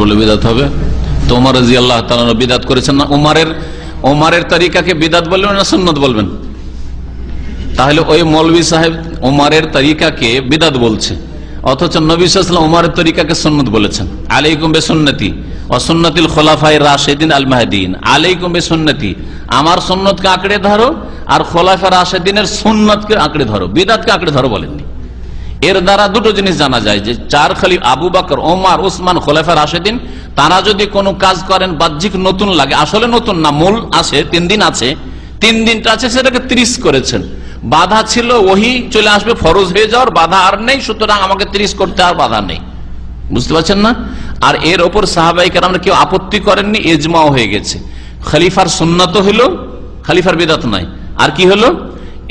পড়লে বিদাত হবে? তো ওমর রাদিয়াল্লাহু তাআলা বিদাত করেছেন না? ওমরের তরিকাকে বিদাত বলবেন না সুন্নাত বলবেন? তাহলে ওই মৌলভী সাহেব ওমরের তরিকাকে বিদাত বলছে, অথচ নবী সাল্লাল্লাহু আলাইহি ওয়াসাল্লাম ওমরের তরিকাকে সুন্নাত বলেছেন। আলাইকুম বিসুন্নতি ওয়া সুন্নাতিল খোলাফায়ে রাশিদিন আল মাহদিয়িন। আলাইকুম বিসুন্নতি, আমার সুন্নতকে আঁকড়ে ধরো, আর খোলাফায়ে রাশিদিনের সুন্নতকে আঁকড়ে ধরো, বিদাতকে আঁকড়ে ধরো বলেননি। এর দ্বারা দুটো জিনিস জানা যায় যে চার খলিফা আবু বকর, ওমর, ওসমান খোলাফায়ে রাশিদিন, তারা যদি কোনো কাজ করেন বাহ্যিক নতুন লাগে, আসলে নতুন না, মূল আছে 3 দিন আছে, 3 দিনটা আছে সেটাকে 30 করেছেন। বাধা ছিল ওহী চলে আসবে, ফরজ হয়ে যাওয়ার বাধা আর নেই, সুতরাং আমাকে 30 করতে আর বাধা নেই। বুঝতে পারছেন না? আর এর ওপর সাহাবায়ে কেরামরা কেউ আপত্তি করেননি, ইজমাও হয়ে গেছে। খলিফার সুন্নাত হলো, খলিফার বিদআত নাই। আর কি হলো?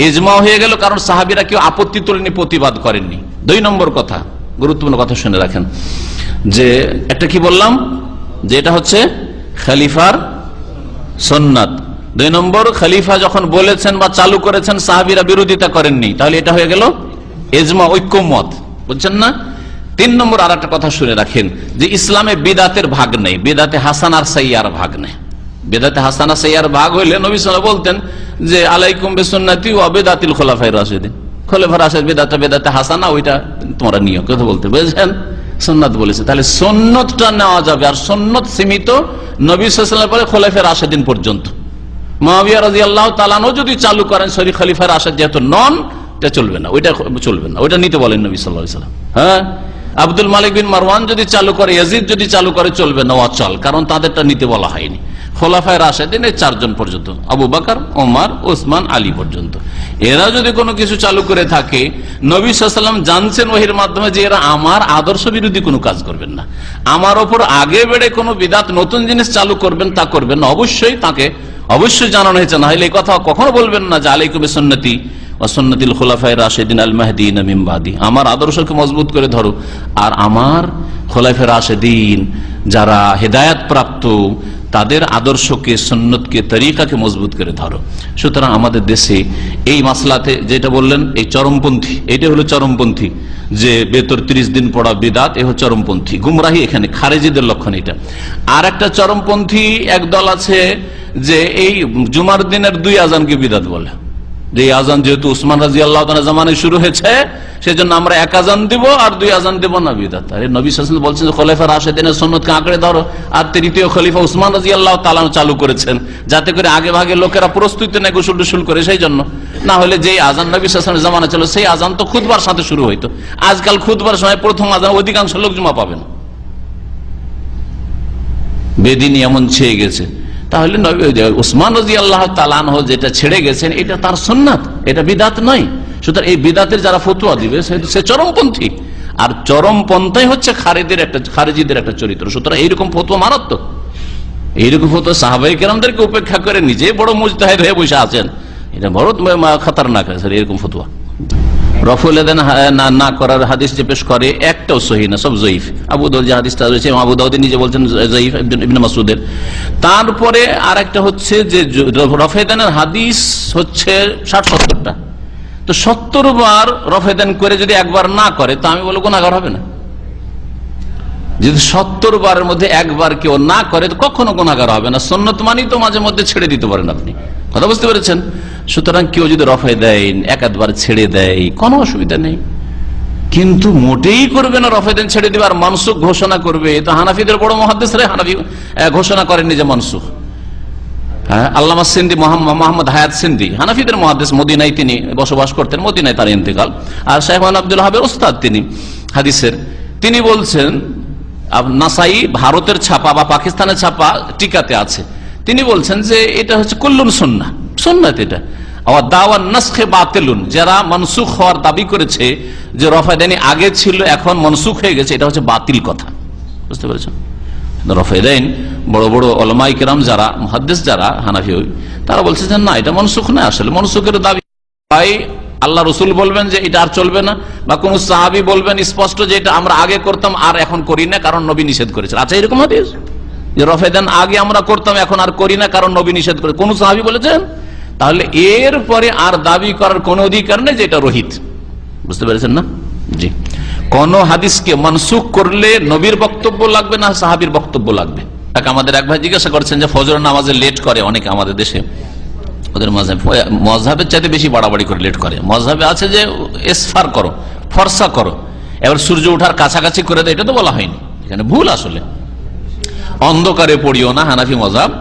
ইজমাও হয়ে গেল, কারণ সাহাবীরা কেউ আপত্তি তোলেনি, প্রতিবাদ করেননি। 2 নম্বর কথা, গুরুত্বপূর্ণ কথা শুনে রাখেন, যে একটা কি বললাম, যে এটা হচ্ছে খলিফার সুন্নাত। 2 নম্বর, খলিফা যখন বলেছেন বা চালু করেছেন সাহাবীরা বিরোধিতা করেননি, তাহলে এটা হয়ে গেল ইজমা, ঐক্যমত। বুঝছেন না? 3 নম্বর আর একটা কথা শুনে রাখেন, যে ইসলামে বিদাতের ভাগ নেই, বিদাতে হাসান আর সাইয়ার ভাগ নেই। বেদাতে হাসানা সাইয়ার ভাগ হইলে নবী সাল্লাল্লাহু আলাইহি ওয়াসাল্লাম বলতেন যে আলাইকুম বিসুন্নতি ওয়া বিদাতিল খোলাফায়ে রাশিদিন। খোলাফায়ে রাশিদ বেদাতে হাসানা, ওইটা তোমরা নিও, কথা বলতে বুঝেছেন? সুন্নাত বলেছে, তাহলে সুন্নতটা নেওয়া যাবে। আর সুন্নত সীমিত নবী সাল্লাল্লাহু আলাইহি ওয়াসাল্লামের পরে খোলাফায়ে রাশিদিন পর্যন্ত। মুআবিয়া রাদিয়াল্লাহু তাআলা আনহু যদি চালু করেন শরীর খলিফায়ে রাশিদ যেহেতু নন, এটা চলবে না, ওইটা চলবে না, ওইটা নিতে বলেন নবী সাল্লাল্লাহু আলাইহি ওয়াসাল্লাম। হ্যাঁ, আব্দুল মালিক বিন মারওয়ান যদি চালু করে, ইয়াজিদ যদি চালু করে, চলবে না, অচল, কারণ তাদেরটা নিতে বলা হয়নি। খোলাফায়ে রাশিদিন এই 4 জন পর্যন্ত, আবু বকর, ওমর, ওসমান, আলী পর্যন্ত। এরা যদি কোনো কিছু চালু করে থাকে, নবী সাল্লাল্লাহু আলাইহি ওয়াসাল্লাম জানছেন ওহীর মাধ্যমে যে এরা আমার আদর্শ বিরোধী কোনো কাজ করবেন না, আমার ওপর আগে বেড়ে কোনো বিদআত নতুন জিনিস চালু করবেন, তা করবেন না। অবশ্যই তাকে অবশ্যই জানানো হয়েছে, না হলে এই কথা কখনো বলবেন না যে আলাইকুম বিসুন্নতি ওয়া সুন্নাতিল খোলাফায়ে রাশিদিন আল মাহদিয়িন মিন বাদি, আমার আদর্শকে মজবুত করে ধরো, আর আমার খোলাফায়ে রাশিদিন যারা হেদায়েত প্রাপ্ত তাদের আদর্শকে, সুন্নতকে, তরিকাকে মজবুত করে ধরো। সুতরাং আমাদের দেশে এই মাসলাতে যেটা বললেন, এই চরমপন্থী, এটা হলো চরমপন্থী, যে বেতর 30 দিন পড়া বিদআত, এ হচ্ছে চরমপন্থী গুমরাহি, এখানে খারেজিদের লক্ষণ এটা। আর একটা চরমপন্থী একদল আছে যে এই জুমার দিনের 2 আজানকে বিদআত বলে, যে আজান যেহেতু উসমান রাদিয়াল্লাহু তাআলা জামানায় শুরু হয়েছে, সেজন্য আমরা 1 আজান দিব আর 2 আজান দেব না, বিদআত। আরে নবী সাল্লাল্লাহু আলাইহি ওয়াসাল্লাম বলছেন যে খোলাফায়ে রাশিদিনের সুন্নতকে আঁকড়ে ধরো, আর 3য় খলিফা উসমান রাদিয়াল্লাহু তাআলা চালু করেছেন, যাতে করে আগে ভাগে লোকেরা প্রস্তুতি নেয় গোসল টোসল করে, সেই জন্য। না হলে যেই আজান নবী সাল্লাল্লাহু আলাইহি ওয়াসাল্লামের জামানা ছিল, সেই আজান তো খুতবার সাথে শুরু হইতো। আজকাল খুতবার সময় প্রথম আজান, অধিকাংশ লোক জুমা পাবে না, বেদিনী এমন ছেয়ে গেছে। তাহলে উসমান রাদিয়াল্লাহু তাআলা আনহু যেটা ছেড়ে গেছেন, এটা তার সুন্নাত, এটা বিদআত নয়। সুতরাং এই বিদআতের যারা ফতোয়া দিবে সে চরমপন্থী, আর চরমপন্থাই হচ্ছে খারেজিদের একটা চরিত্র। সুতরাং এইরকম ফতোয়া মারাত্মক, এইরকম ফতোয়া সাহাবায়ে কেরামদেরকে উপেক্ষা করে নিজে বড় মুজতাহিদ হয়ে বসে আছেন, এটা বড় খতরনাক এরকম ফতোয়া। রাফউল এদান না করার হাদিস যে পেশ করে, একটাও সহিহ না, সব জয়ীফ। আবু দাউদ যে হাদিসটা রয়েছে, আবু দাউদ নিজে বলছেন জয়ীফ, ইবনে মাসউদের। তারপরে আরেকটা হচ্ছে যে রাফউল এদানের হাদিস হচ্ছে 60-70টা, তো 70 বার রাফউল এদান করে যদি একবার না করে, তো আমি বলবো গুনাহগার হবে না? যদি 70 বারের মধ্যে একবার কেউ না করে, তো কখনো গুনাহগার হবে না। সুন্নত মানি তো মাঝে মধ্যে ছেড়ে দিতে পারেন আপনি, কথা বুঝতে পেরেছেন? সুতরাং কেউ যদি রফায় দেন, 1-2 ছেড়ে দেয়, কোনো অসুবিধা নেই, কিন্তু মোটেই করবে না রফায় দেন ছেড়ে দিবে আর মানসুখ ঘোষণা করবে। তো হানাফিদের বড় মুহাদ্দিসরা হানাফি ঘোষণা করেননি যে মানসুখ। হ্যাঁ, আল্লামা সিন্দি, মোহাম্মদ হায়াত সিন্দি, হানাফিদের মুহাদ্দিস, মদিনায় তিনি বসবাস করতেন, মদিনায় তার ইন্তেকাল। আর শাইখ আব্দুল ওয়াহাবের উস্তাদ তিনি হাদিসের, তিনি বলছেন, নাসাই ভারতের ছাপা বা পাকিস্তানের ছাপা টিকাতে আছে, তিনি বলছেন যে এটা হচ্ছে কুল্লুন সুন্নাহ, সুন্নাত এটা। আবার দাওয়ান নাসখে বাতিলুন, যারা মনসুখ হওয়ার দাবি করেছে যে রফায়দানি আগে ছিল এখন মনসুখ হয়ে গেছে, এটা হচ্ছে বাতিল কথা। বুঝতে পেরেছেন? রফায়দাইন বড় বড় উলামায়ে কেরাম যারা মুহাদ্দিস, যারা হানাফি, তারা বলছে যে না, এটা মনসুখ না, আসলে মনসুখের দাবি হয় আল্লাহ রসুল বলবেন যে এটা আর চলবে না, বা কোন সাহাবী বলবেন স্পষ্ট যে এটা আমরা আগে করতাম আর এখন করি না কারণ নবী নিষেধ করেছেন। আচ্ছা, এরকম হাদিস যে রফায়দান আগে আমরা করতাম এখন আর করি না কারণ নবী নিষেধ করে, কোন সাহাবী বলেছেন? তাহলে এর পরে আর দাবি করার কোন অধিকার নেই যে এটা রহিত। বুঝতে পেরেছেন না? জি। কোন হাদিসকে মানসুখ করলে নবীর বক্তব্য লাগবে না সাহাবীর বক্তব্য লাগবে? আমাদের এক ভাই জিজ্ঞাসা করছেন যে ফজর নামাজে লেট করে অনেকে আমাদের দেশে, ওদের মজহাবের চাইতে বেশি বাড়াবাড়ি করে লেট করে। মজহাবে আছে যে এসফার করো, ফর্সা করো, এবার সূর্য ওঠার কাছাকাছি করে দেয়, এটা তো বলা হয়নি, এখানে ভুল। আসলে অন্ধকারে পড়িও না, হানাফি মজহাব,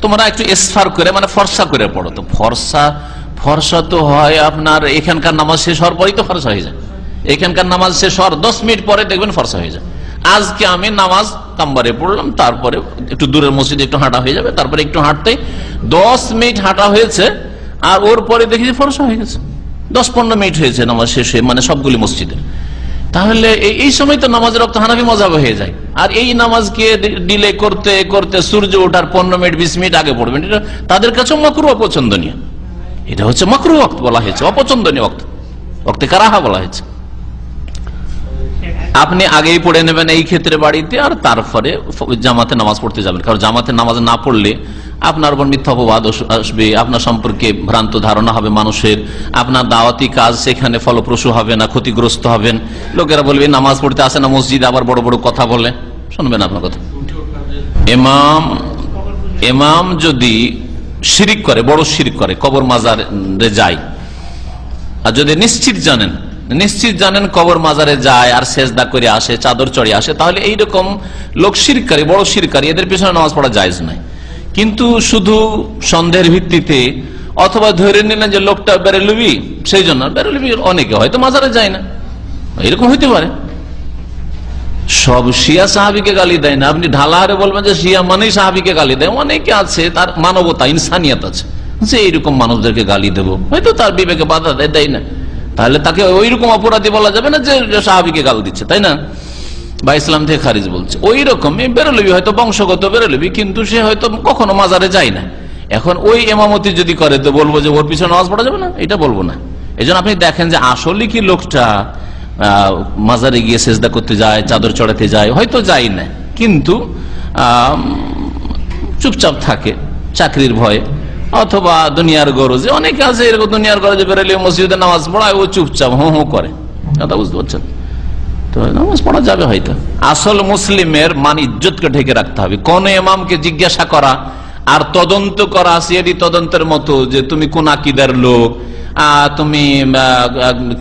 তোমরা একটু এসফার করে মানে ফর্সা করে পড়ো। তো ফর্সা তো হয় আপনার এখানকার নামাজ শেষ হওয়ার পরেই তো ফর্সা হয়ে যায়। এখানকার নামাজ শেষ হওয়ার 10 মিনিট পরে দেখবেন ফর্সা হয়ে যায়। আজকে আমি নামাজ কাম্বারে পড়লাম, তারপরে একটু দূরের মসজিদে একটু হাঁটা হয়ে যাবে, তারপরে একটু হাঁটতে 10 মিনিট হাঁটা হয়েছে, আর ওর পরে দেখি যে ফর্সা হয়ে গেছে। 10-15 মিনিট হয়েছে নামাজ শেষে, মানে সবগুলি মসজিদে। তাহলে এই সময় তো নামাজের রক্ত হানাফি মজহাব হয়ে যায়। আর এই নামাজকে ডিলে করতে করতে সূর্য ওঠার 15 মিনিট 20 মিনিট আগে পড়বেন, এটা তাদের কাছে মাকরুহ, অপছন্দনীয়। এটা হচ্ছে মাকরুহ ওয়াক্ত বলা হয়েছে, অপছন্দনীয় ওয়াক্ত, ওয়াক্তে কারাহা বলা হয়েছে। আপনি আগেই পড়ে নেবেন এই ক্ষেত্রে বাড়িতে, আর তারপরে জামাতে নামাজ পড়তে যাবেন। কারণ জামাতে নামাজ না পড়লে আপনার উপর মিথ্যা অপবাদ আসবে, আপনার সম্পর্কে ভ্রান্ত ধারণা হবে মানুষের, আপনার দাওয়াতি কাজ সেখানে ফলপ্রসূ হবে না, ক্ষতিগ্রস্ত হবেন। লোকেরা বলবে নামাজ পড়তে আসে না মসজিদে, আবার বড় বড় কথা বলে, শুনবেন আপনার কথা। ইমাম যদি শিরিক করে, বড় শিরিক করে, কবর মাজারে যায়, আর যদি নিশ্চিত জানেন কবর মাজারে যায় আর সেজদা করে আসে, চাদর চড়ে আসে, তাহলে এইরকম লোক শিরকারী, বড় শিরকারী, এদের পিছনে নামাজ পড়া জায়েজ নাই। কিন্তু শুধু সন্দেহের ভিত্তিতে অথবা ধরে নিলেন যে লোকটা বেরেলবি, সেই জন্য বেরেলবি অনেকে হয়তো মাজারে যায় না, এরকম হইতে পারে। সব শিয়া সাহাবিকে গালি দেয় না, আপনি ঢালাহারে বলবেন যে শিয়া মানেই সাহাবিকে গালি দেয়। অনেকে আছে তার মানবতা, ইনসানিয়াত আছে, যে এইরকম মানুষদেরকে গালি দেবো, হয়তো তার বিবেকে বাধা দেয় না, তাহলে তাকে ওইরকম অপরাধী বলা যাবে না যে সাহাবিকে গাল দিচ্ছে, তাই না, বা ইসলাম থেকে খারিজ বলছে। ওই রকম বেরোলবি, হয়তো বংশগত বেরোলবি, কিন্তু সে হয়তো কখনো মাজারে যায় না। এখন ওই ইমামতি যদি করে তো বলবো যে ওর পিছনে নামাজ পড়া যাবে না, এটা বলবো না। এই জন্য আপনি দেখেন যে আসলে কি লোকটা মাজারে গিয়ে সেজদা করতে যায়, চাদর চড়াতে যায়, হয়তো যায় না, কিন্তু চুপচাপ থাকে চাকরির ভয়ে অথবা দুনিয়ার গরজে। অনেকে আছে এরকম দুনিয়ার গরজে বেরোলে মসজিদে নামাজ পড়ায়, ও চুপচাপ হো হো করে, কথা বুঝতে পারছেন তো, নামাজ পড়া যাবে হয়তো। আসল মুসলিমের মান ইজ্জতকে ঢেকে রাখতে হবে। কোন ইমামকে জিজ্ঞাসা করা আর তদন্ত করা সিআইডি তদন্তের মতো, যে তুমি কোন আকীদার লোক, তুমি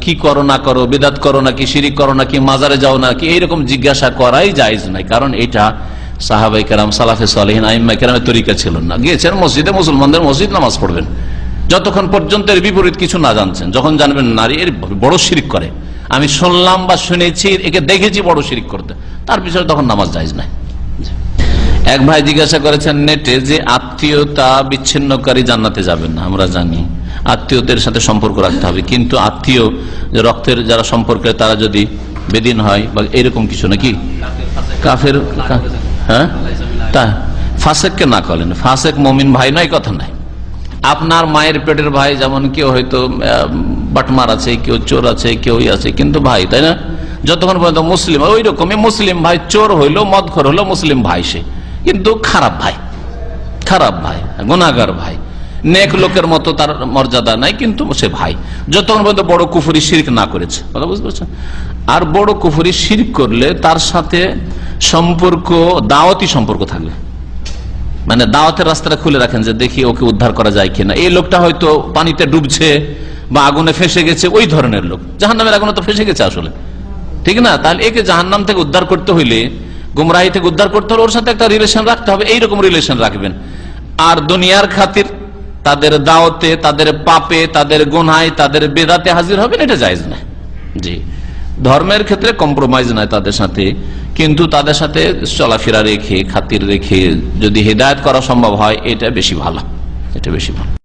কি করো না করো, বিদআত করো নাকি, শিরিক করো নাকি, মাজারে যাও নাকি, এইরকম জিজ্ঞাসা করাই জায়েজ নাই। কারণ এটা সাহাবায়ে কেরাম, সালাফে সালেহিন, আইম্মায়ে কেরামের তরিকা ছিল না। গিয়েছেন মসজিদে, মুসলমানদের মসজিদ, নামাজ পড়বেন যতক্ষণ পর্যন্ত এর বিপরীত কিছু না জানছেন। যখন জানবেন নারী এর বড় শিরিক করে, আমি শুনলাম বা শুনেছি, একে দেখেছি বড় শিরিক করতে, তার পিছনে তখন নামাজ জায়েজ নাই। এক ভাই জিজ্ঞাসা করেছেন নেটে যে আত্মীয়তা বিচ্ছিন্নকারী জান্নাতে যাবেন না। আমরা জানি আত্মীয়দের সাথে সম্পর্ক রাখতে হবে, কিন্তু আত্মীয় রক্তের যারা সম্পর্কে তারা যদি বেদিন হয় বা এরকম কিছু, নাকি কাফের, হ্যাঁ, তা ফাসেককে না করেন, ফাসেক মুমিন ভাই নয়, কথা নাই। আপনার মায়ের পেটের ভাই, যেমন কেউ হয়তো বাটমার আছে, কেউ চোর আছে, কেউ আছে, কিন্তু ভাই, তাই না, যতক্ষণ পর্যন্ত মুসলিম। ওই রকমই মুসলিম ভাই চোর হইলো, মদখোর হলো, মুসলিম ভাই সে, কিন্তু খারাপ ভাই, গুনাহগার ভাই, নেক লোকের মতো তার মর্যাদা নাই, কিন্তু সে ভাই, যতক্ষণ পর্যন্ত বড় কুফরি শিরক না করেছে, কথা বুঝতে পারছেন। আর বড় কুফরি শিরক করলে তার সাথে সম্পর্ক, দাওয়াতি সম্পর্ক থাকবে, মানে দাওয়াতের রাস্তাটা খুলে রাখেন যে দেখি ওকে উদ্ধার করা যায় কিনা। এই লোকটা হয়তো পানিতে ডুবছে বা আগুনে ফেসে গেছে, ওই ধরনের লোক, জাহান্নামের আগুনে তো ফেসে গেছে আসলে, ঠিক না, তাহলে একে জাহান্নাম থেকে উদ্ধার করতে হইলে, গুমরাহি থেকে উদ্ধার করতে হলে ওর সাথে একটা রিলেশন রাখতে হবে, এইরকম রিলেশন রাখবেন। আর দুনিয়ার খাতির তাদের দাওয়াতে, তাদের পাপে, তাদের গুনাহে, তাদের বেদাতে হাজির হবেন, এটা জায়েজ না। জি, ধর্মের ক্ষেত্রে কম্প্রোমাইজ নয় তাদের সাথে, কিন্তু তাদের সাথে চলাফেরা রেখে, খাতির রেখে যদি হিদায়াত করা সম্ভব হয়, এটা বেশি ভালো, এটা বেশি ভালো।